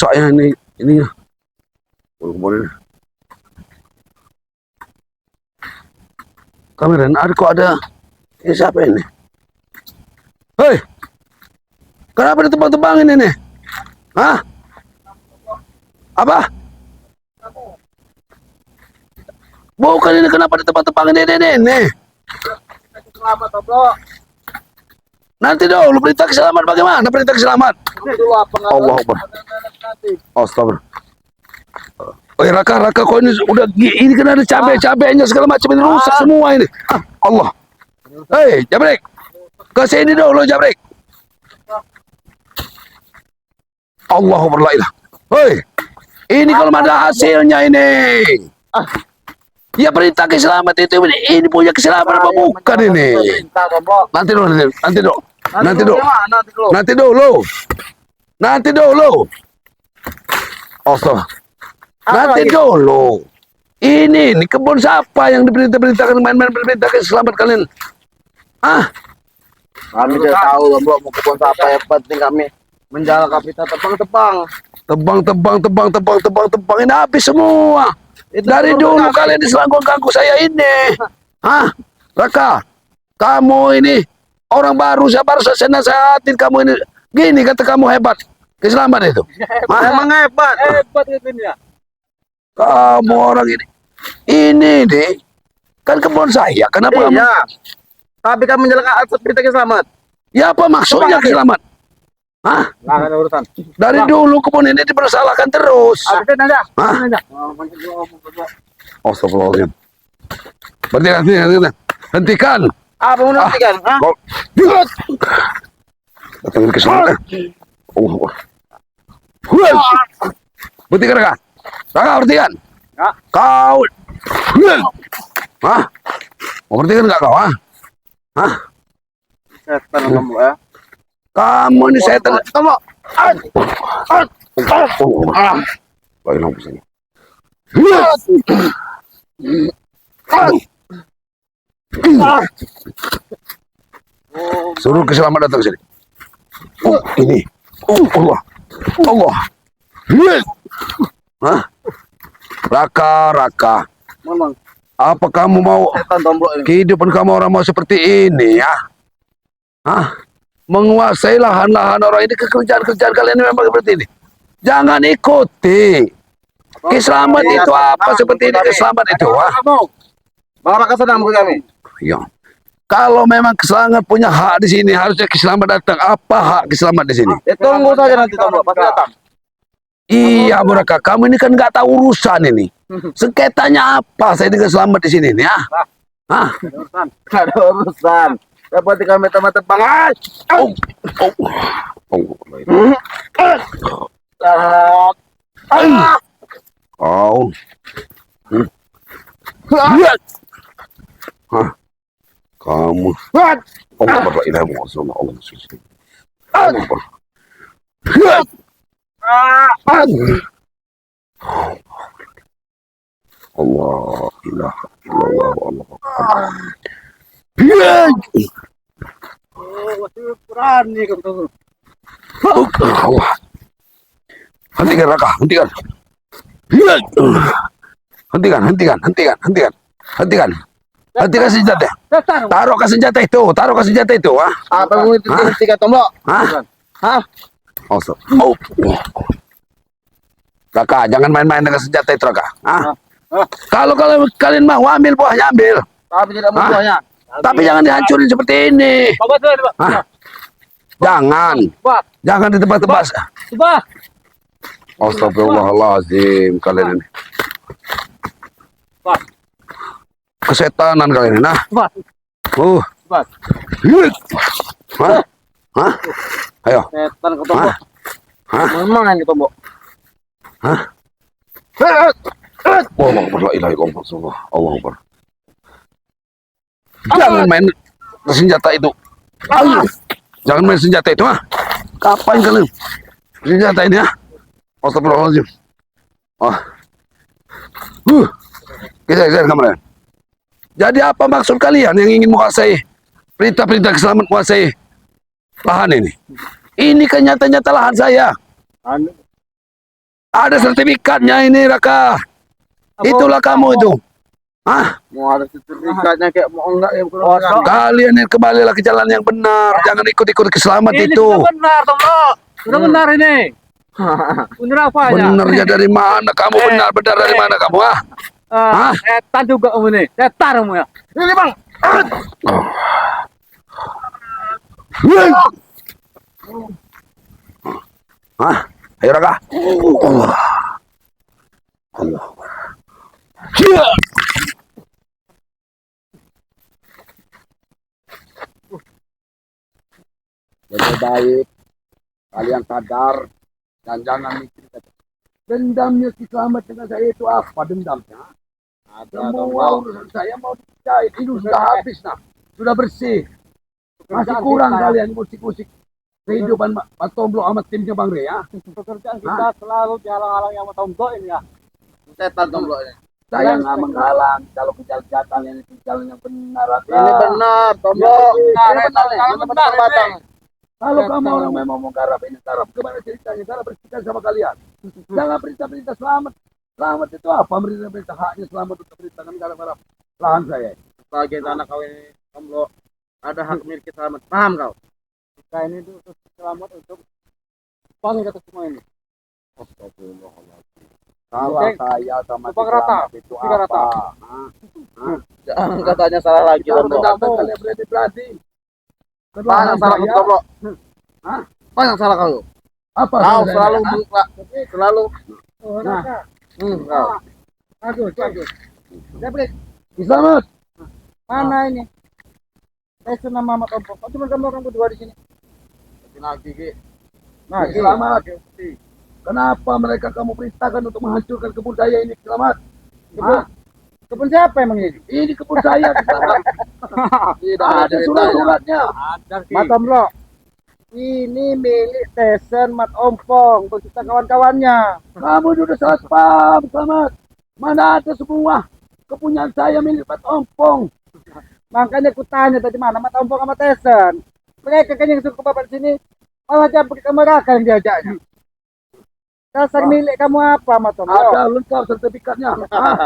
rusak ya ini ya. Kemudian kamera ada kok ada. Ini siapa ini? Hei, kenapa ditebang-tebangin ini? Hah? Apa? Bukan ini, kenapa ditebang-tebangin ini? Selamat, Bro. Nanti dulu berita keselamatan, bagaimana berita keselamatan? Dulu apa Allah Akbar. Astagfirullah. Oh ya, Raka kok ini kan ada cabenya segala macam, ini rusak semua ini. Allah. Hei, Jabrik. Ke sini dulu, Jabrik. Allah Akbar, la ilah. Hei, ini kalau ada hasilnya ini. Ya perintah keselamatan itu ini punya keselamatan apa bukan ini? Nanti dulu. Nanti dulu. Ini kebun siapa yang diperintahkan main-main perintah keselamatan kalian? Kami tidak tahu, Bro, mau kebun siapa, yang penting kami menjaga kapita tebang. Tebang. Ini habis semua. Dari dulu kalian diselangkung-ganggu saya ini. Raka, kamu ini orang baru, saya baru nasehatin kamu ini. Gini kata kamu hebat. Keselamatan itu. Emang hebat ini ya. Kamu orang ini nih kan kebun saya. Kenapa kamu? Iya. Tapi kami menjalankan perintah selamat. Ya apa maksudnya keselamatan? Nggak ada urusan. Dari dulu kebun ini dipersalahkan terus. Astagfirullahaladzim. Hentikan. Apa mau hentikan? Datangin keselamatan. Hentikan, Raka. Hentikan. Kau. Mau hentikan nggak kau? Setan kamu ya. Kamu ini setan. Kamu. Lagi lampu sini. Suruh keselamatan datang sini. Ini. Allah. Raka. Memang. Apa kamu mau kehidupan kamu orang mau seperti ini ya? Menguasai lahan-lahan orang ini, kerjaan kalian ini memang seperti ini. Jangan ikuti. Keselamatan itu apa seperti ini? Keselamatan itu Bawa ke sana kami. Ya. Kalau memang keselamatan punya hak di sini, harusnya keselamatan datang. Apa hak keselamatan di sini? Tunggu saja nanti Tombro, pasti datang. Iya, Raka, kamu ini kan nggak tahu urusan ini. Sengketanya apa? Saya dengan selamat di sini nih, ya? Nggak ada urusan. Seperti kami teman-teman. Kamu. Allah ilaha illallah. Allah ilaha illallah. Berani kamu. Hentikan, Raka, hentikan. Hentikan senjata. Taruh ke senjata itu. Apa mau itu hentikan Tombro? Raka, jangan main-main dengan senjata itu, Raka. Kalau kalian mau ambil buahnya, ambil. Tapi tidak mau buahnya. Tapi jangan dihancurin seperti ini. Jangan ditebas-tebas. Astagfirullahaladzim, kalian ini. Kesetanan kalian ini. Ayo. Setan ke Tombro. Memang ini Tombro. Allah Akbar. Jangan main senjata itu. Jangan main senjata itu, Kapan kalian senjata ini, Astagfirullahaladzim. Geser kemarin. Jadi apa maksud kalian yang ingin menguasai perintah-perintah keselamatan, menguasai lahan ini? Ini kan nyata-nyata lahan saya. Ada sertifikatnya ini, Raka. Itulah kamu itu. Hah? Mau ada sertifikatnya kayak mau enggak ya bukan Kalian ini kembalilah ke jalan yang benar. Jangan ikut-ikut keselamat Ini itu. sudah benar, Tomlo. Sudah benar ini. Benar apa aja? Benernya dari mana kamu? Benar-benar dari mana kamu? Ah? Hah? Setan juga kamu ini. Setan kamu ya. Ini bang. Hah? Ayo Raka. Allah. Allah. Cia. Lebih baik kalian sadar dan jangan mikir dendamnya si Slamet dengan saya itu apa dendamnya? Semua urusan saya mau dijahit, ini sudah habis nah, sudah bersih. Masih kurang kalian musik-musik kehidupan Pak Tomblo sama timnya Bang Re ya. Pekerjaan kita selalu dihalang-halang yang Tomlo ini ya. Setan Tomblo ini. Saya nggak menghalang kalau kejar-kejar kalian itu jalan yang benar. Raka. Ini benar Tomblo. Ini benar, batang. Kalau kamu orang memang mau garap ini garap gimana ceritanya? Garap bercerita sama kalian. Jangan perintah-perintah selamat. Selamat itu apa? Perintah haknya selamat untuk perintahkan garap-garap lahan saya. Sebagai tanah kau ini Tomblo ada hak milik Slamet. Paham kau? Kita ini tuh selamat untuk panggil kata semua ini. Astagfirullahaladzim. Salah Oke. saya sama si Tupang rata. Slamet itu Tiga rata. apa? Jangan katanya salah lagi Tomblo. Kalian berarti. Apa yang salah kau Tomblo? Hah? Apa yang salah kau? Apa? Kau saudara? selalu Hah? selalu Oh, Nah. Raka. kau. Bagus. Dapat Selamat. mana ini? Saya nama Mama Tompo. Kok cuma kamu orang berdua di sini? Lagi Ki. Nah, Selamat. Kenapa mereka kamu perintahkan untuk menghancurkan kebun saya ini? Selamat. Hah? Kebun siapa emang ini? Ini kebun saya. Selamat. Tidak Ada surat-suratnya. Mat Tomlo. Ini milik Tesen Mat Ompong beserta kawan-kawannya. Kamu sudah salah paham, Selamat. Mana ada semua kepunyaan saya milik Pak Ompong. Makanya ku tanya tadi mana Mat Ompong sama Tesen. Mereka kan yang suruh ke bapak di sini. Malah campur ke mereka yang diajaknya. Dasar milik kamu apa Mat Tomlo? Ada lengkap sertifikatnya. Hah?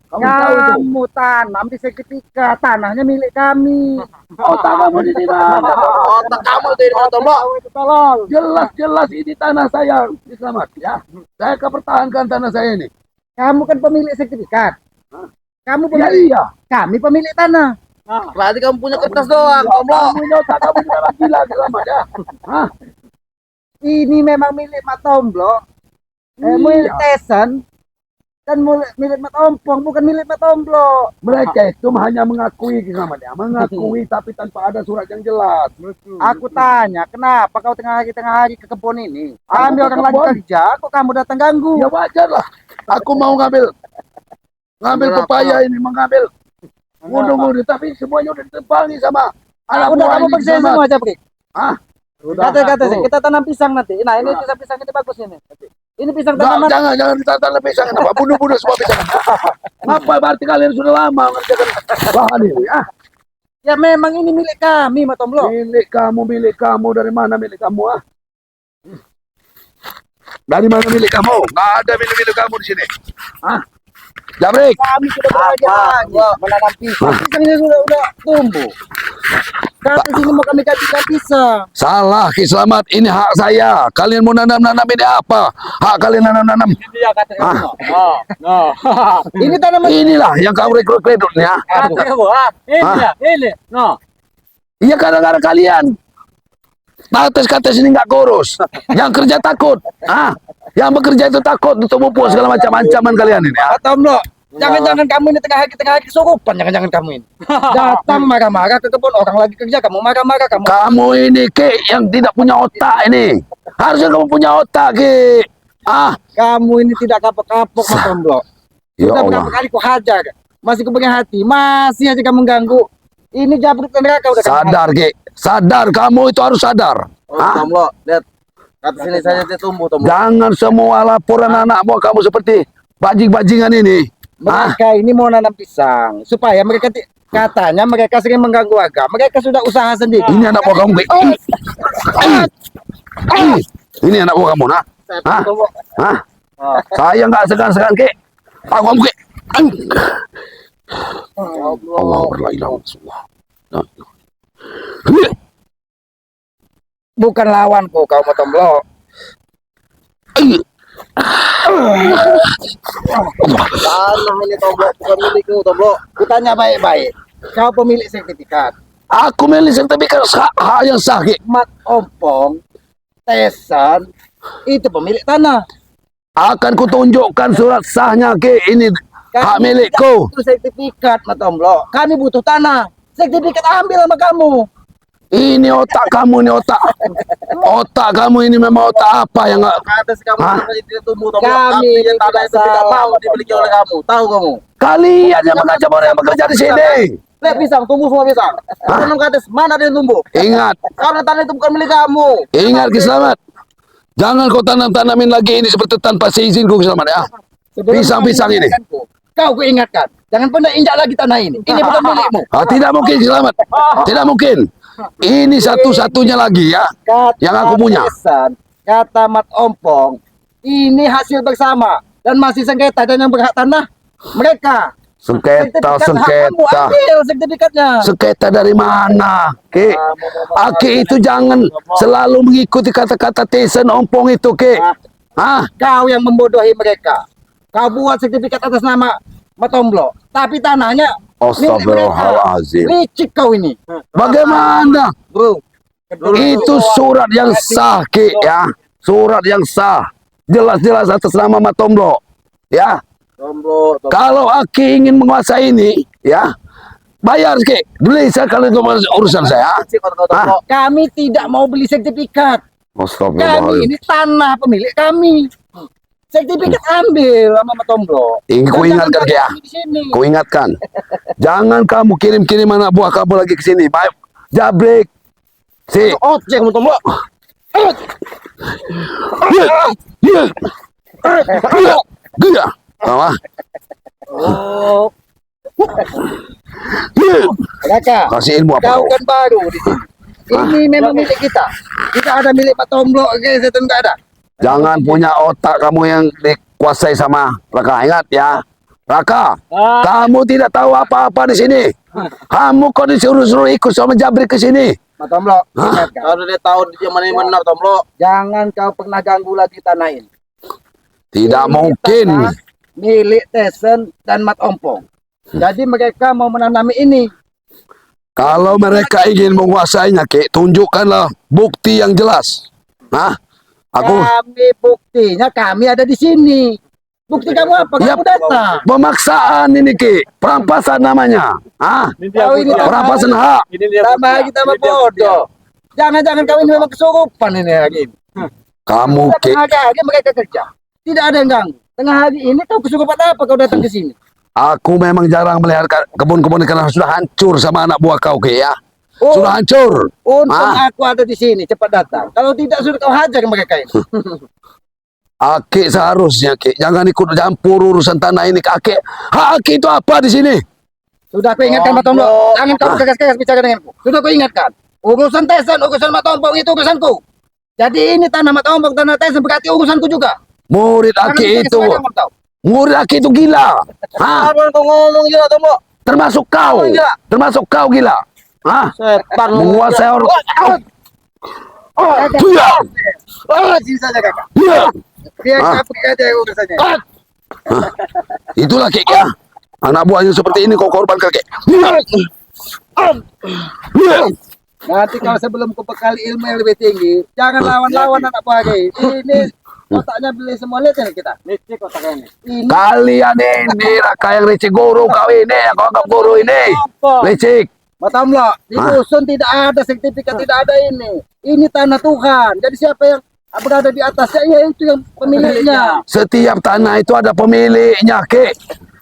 Kamu tahu itu? Kamu tanam di sertifikat, tanahnya milik kami. Otak kamu di mana? Otak kamu itu ini Tomblo. Itu tolong. Jelas-jelas ini tanah saya. Selamat ya. Saya akan pertahankan tanah saya ini. Kamu kan pemilik sertifikat. Kamu Ya pemilik, iya. kami pemilik tanah. Berarti kamu punya kertas doang Tomblo. Kamu ini otak kamu memang gila. Selamat ya. Hah? Ini memang milik Mat Tomblo. Milik Tesen. Dan milik Mat Ompong, bukan milik Mat Tomblo. Mereka itu hanya mengakui Selamat ya. Mengakui tapi tanpa ada surat yang jelas. Aku tanya, kenapa kau tengah hari ke kebun ini? Aku Kami ke orang lagi kebun. kerja, kok kamu datang ganggu? Ya wajar lah. Aku mau ngambil Berapa? pepaya ini, mengambil ngunduh-ngunduh, tapi semuanya udah ditebangi sama anak Udah buah kamu ini, bersihin Selamat. semua aja, Brik. Hah? Kata kita tanam pisang nanti. Nah, ini pisang ini bagus ini. Ini pisang tanaman. Jangan ditanam pisang. Apa? Bunuh-bunuh semua pisang. Apa berarti kalian sudah lama mengerjakan lahan ini? Ah, Ya memang ini milik kami, Mat Tomblo. milik kamu. Dari mana milik kamu? Ah? Dari mana milik kamu? Nggak ada milik kamu di sini. Ah, Jabrik. Kami sudah bekerja menanam pisang. Pisang ini sudah tumbuh. Kami sini mau kami gantikan pisang. Salah, Ki Selamat. Ini hak saya. Kalian mau nanam-nanam ini apa? Hak kalian nanam-nanam. Dia kata kamu. No. Ini tanaman Inilah yang kamu rekrut ya. Ini. No. Iya kadang-kadang kalian. Kates-kates ini nggak kurus. Yang kerja takut. Ah, yang bekerja itu takut untuk pupuk segala macam ancaman kalian ini. Ah. Mat Tomblo. Jangan-jangan kamu ini tengah hari kesurupan. Jangan-jangan kamu ini. Datang marah-marah ke kebun orang lagi kerja. Kamu marah-marah kamu. Kamu ini Ki yang tidak punya otak ini. Harusnya kamu punya otak Ki. Ah, Kamu ini tidak kapok-kapok, Mat Tomblo. ya Sudah Allah. berapa kali ku hajar. Masih ku punya hati. Masih aja kamu ganggu. Ini jabruk neraka udah kamu Sadar Ki. Sadar kamu itu harus sadar. Ah, Tomblo, lihat. Kata sini saja dia tumbuh Tomblo. jangan semua laporan anak buah kamu seperti bajing-bajingan ini. Ah, Mereka ini mau nanam pisang supaya mereka katanya mereka sering mengganggu warga. Mereka sudah usaha sendiri. ini anak buah kamu Ki. Ini anak buah kamu nah. Setan Tomblo. Hah? Saya nggak segan-segan Ki. Aku Ki. Allah berlailah. Bukan lawanku kau Matomblo. Tanah ini Tomblo, bukan milikmu Tomblo. Kutanya baik-baik. Kau pemilik sertifikat. Aku milih sertifikat hak yang sah Ki. Mat Ompong, Tesan, itu pemilik tanah. Akan kutunjukkan surat sahnya Ki. Ini hak milikku. Itu sertifikat Matomblo. Kami butuh tanah. Sertifikat ambil sama kamu. Ini otak kamu, ini otak. Otak kamu ini memang otak apa yang nggak? Kades kamu Hah? tidak tumbuh Tomblo. Kami Kami yang tanah tidak itu tidak salah, mau dimiliki oleh kamu. Tahu kamu? Kalian yang mengajak orang yang bekerja di sini. Lihat pisang, tumbuh semua pisang. Tanam kades, mana ada yang tumbuh? Ingat, Karena tanah itu bukan milik kamu. ingat Ki Slamet. Jangan kau tanam-tanamin lagi ini seperti tanpa seizinku Ki Slamet ya. Sebelum Pisang-pisang kau ini. mengingatkanku, kau kuingatkan. Jangan pernah injak lagi tanah ini. Ini bukan milikmu. Ah, tidak mungkin Ki Slamet. Tidak mungkin. Ini satu-satunya lagi ya. Kata Yang aku punya. Tesan, kata Mat Ompong, ini hasil bersama dan masih sengketa dan yang berhak tanah mereka. Sengketa, Sertifikat hak kamu, sengketa. ambil sertifikatnya. Sengketa dari mana? Ki? Aki itu jangan selalu mengikuti kata-kata Tesen Ompong itu Ki. Hah? Kau yang membodohi mereka. Kau buat sertifikat atas nama Matomblo, tapi tanahnya milik mereka. Astagfirullahaladzim. Licik kau ini, Bagaimana? bro. Itu surat yang sah Ki ya. Surat yang sah. Jelas-jelas atas nama Matomblo. Ya. Tomblo, Kalau Aki ingin menguasai ini, ya, bayar Ki. Beli saya kalau itu urusan saya. Tomblo. Kami tidak mau beli sertifikat. Kami Astagfirullahaladzim. ini tanah pemilik kami. Sertifikat ambil sama Matomblo. Ini ku Dan ingatkan jangan Ki ya. kami di sini. Ku ingatkan. Jangan kamu kirim-kirim anak buah kamu lagi ke sini. Baik. Jabrik. Si. Ojek kamu Tomblo. Iya. Iya. Iya. Apa? Oh, Iya. Raka, Kasih ilmu apa kau kau? kan baru di sini. Ini memang milik kita. Tidak ada milik Matomblo, guys, itu enggak ada. Jangan punya otak kamu yang dikuasai sama Raka. Ingat ya. Raka, kamu tidak tahu apa-apa di sini. Kamu kok disuruh-suruh ikut sama Jabrik ke sini. Matomblo, ingat kau. kalau dia tahu dia mana yang benar Tomblo. Jangan kau pernah ganggu lagi tanah ini. Tidak Ini mungkin. tanah milik Tesen dan Mat Ompong. Jadi mereka mau menanami ini. Kalau mereka ingin menguasainya, Ki, tunjukkanlah bukti yang jelas. Hah? Aku Kami buktinya kami ada di sini. Bukti kamu apa? Ya, Kamu datang. pemaksaan ini, Ki. Perampasan namanya. Hah? Kau ini Perampasan hak. tambah lagi tambah bodoh. Jangan-jangan kau ini memang kesurupan ini lagi. Kamu, Ki. Tengah hari mereka kerja. Tidak ada yang ganggu. Tengah hari ini kau kesurupan apa kau datang ke sini? Aku memang jarang melihat kebun-kebun karena sudah hancur sama anak buah kau, Ki, ya. Oh, Sudah hancur. untung Ah. aku ada di sini. Cepat datang. Kalau tidak sudah kau hajar mereka ini. Aki seharusnya, Ki. Jangan ikut campur urusan tanah ini, Aki. Hak Aki itu apa di sini? Sudah aku ingatkan Matomblo. Jangan kau keras-keras bicara denganku. Sudah aku ingatkan. Urusan Tesen, urusan Matombong itu urusanku. Jadi ini tanah Matombong, tanah Tesen berarti urusanku juga. Murid Aki itu. Murid Aki itu gila. Hah? Apa kau ngomong gila Tomblo? Termasuk kau. Oh, gila. Termasuk kau gila. Hah? Setan lu. Menguasai orang. Kakak. Iya. Sini saja kakak. Iya. Biar Ah. aku aja urusannya. Itulah Ki, ya. Anak buahnya seperti ini kau korbankan, Ki. Iya. Iya. Nanti kalau sebelum ku bekali ilmu yang lebih tinggi, jangan lawan-lawan anak buah Ki. Ini otaknya beli semua, lihat ini kita. Licik otaknya ini. Ini Kalian ini Raka yang licik guru kau ini, kau anggap guru ini. Licik. Matomblo, di Ah. dusun tidak ada sertifikat, tidak ada ini. Ini tanah Tuhan. Jadi siapa yang berada di atasnya, ya itu yang pemiliknya. Setiap tanah itu ada pemiliknya, Ki.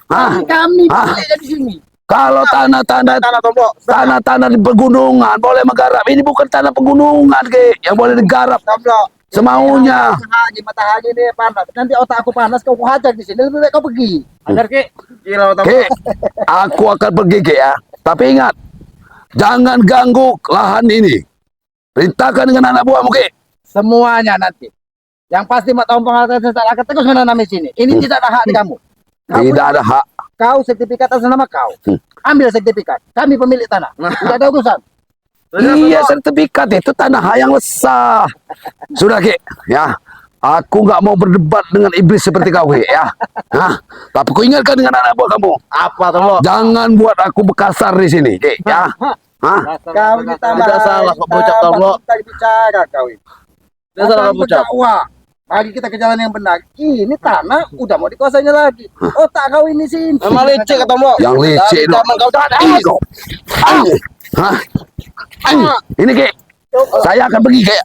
Hah? Kami Ah. pemiliknya di sini. Kalau tanah-tanah Tanah Tomblo. tanah-tanah di pegunungan boleh menggarap. Ini bukan tanah pegunungan, Ki. Yang boleh digarap Matomblo, semaunya. matahari ini panas. Nanti otak aku panas, kau hajar di sini. Lebih baik kau pergi. Ajar Ki. Gila Tomblo. Ki, aku akan pergi, Ki, ya. Tapi ingat, jangan ganggu lahan ini. Perintahkan dengan anak buahmu, Ki. Semuanya nanti. Yang pasti mak tahu pengalaman secara akan terus menanam di sini. Ini tidak ada hak di kamu. Tidak ada hak. Kau sertifikat atas nama kau. Ambil sertifikat. Kami pemilik tanah. Tidak ada urusan. Iya, sertifikat itu tanah hak yang sah. Sudah, Ki. Ya. Aku nggak mau berdebat dengan iblis seperti kau, Ki, ya. Hah? Tapi kau ingatkan dengan anak buah kamu. Apa Tombo? Jangan buat aku berkasar di sini, Ki, ya. Hah? Kau ini tambah. Tidak salah kau bocah Tombo. Kita bicara kau ini. Tidak salah kau bocah. Berdakwah. Bagi kita ke jalan yang benar. Ini tanah udah mau dikuasainya lagi. Oh tak kau ini sini. Memang licik kata Tombo. Yang licik itu. Kau dah ada. Hah? Ini, Ki. Saya akan pergi, Ki.